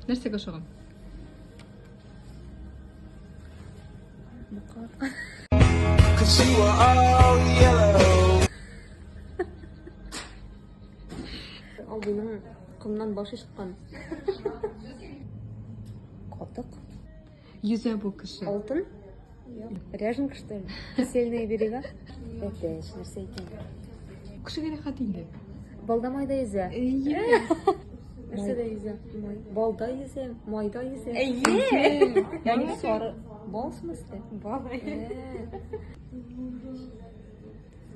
Нәрсәгә ошаган? Бука. Алдының кымнан башы чыккан. Катык. Йөзә бу кеше. Алтын? Ряженка, что ли? Сильные берега? Это нәрсә икән? Кешегә рәхәт инде. Балда майда yüзә. Әйе. Нәрсәдә yüзә? Балда yüзә, майда yüзә. Әйе. Yani сары. Бал в смысле? Бал.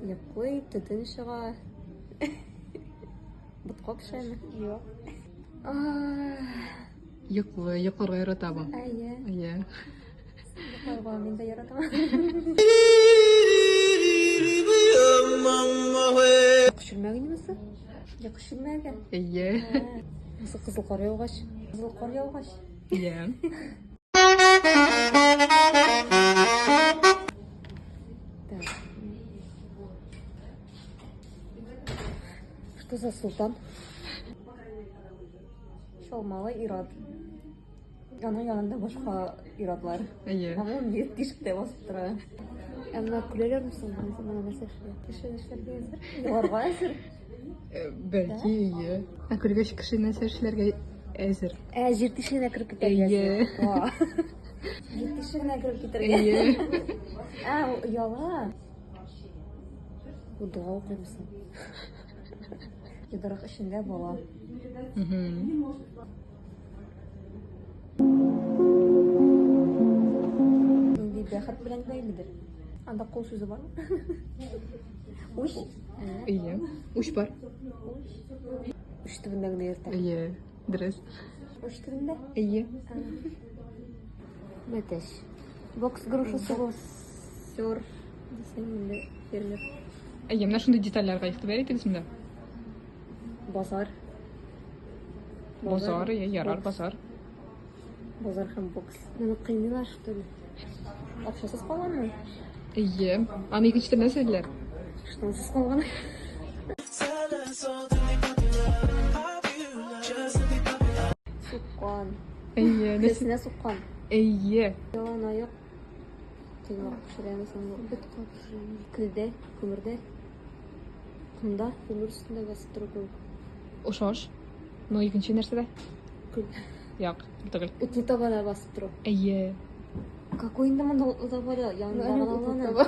Яклый, төтен чыга. Бутка пешәме? Юк. Йокларга яратабы. Әйе. Әйе. Йокларга мин дә яратам. Күчермәгән имесе? Я күчермәгән. Әйе. Кызыл кар яугач. Кызыл кар яугач. Әйе. Что за султан? Шалмалы ир-ат. Аның янында башка ир-атлар. Әйе. Ama niye тишектә басып тора? Әмма күләләр мисың? Менә нәрсә эшләр? Эшләргә әзер. Яларга әзер. Бәлки, әйе. Күргәч кеше нәрсә эшләргә әзер. Җир тишегенә кереп китәргә. Әйе. Җир тишегенә кереп китәргә. Әйе. Яла. Bu dua укый мисың? Йодрак эчендә бала. Нинди бәхет белән бәйледер. Анда кул сүзе бармы? Уш. Әйе. Уч бар. Уш төбендә генә йөртә. Әйе. Дөрес. Уш төбендә? Әйе. Мәтәш. Бокс грушасы боксер. Дисәң инде фермер. Әйе, менә шундый детальләргә игътибар итегез монда. Базар. Базар, ярар базар. Базар һәм бокс. Моны кыйныйлар, что ли? Акчасыз калганмы? Әйе. Аны икенче төрле сөйләр. Штансыз калган. Суккан. Әйе. Нәсенә суккан. Әйе. Ялан аяк. Кыймак пешерәмез аны. Бутка пешерәмез. Көлдә, күмердә. Кымда, күмер өстендә басып тору кебек. Ошаш. Ну икенче нәрсәдә? Күл. Як, түгел. Утын табана басып тору. Әйе. Какой инде монда табада? Янында гына.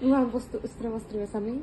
Ну, просто устра-востра самый.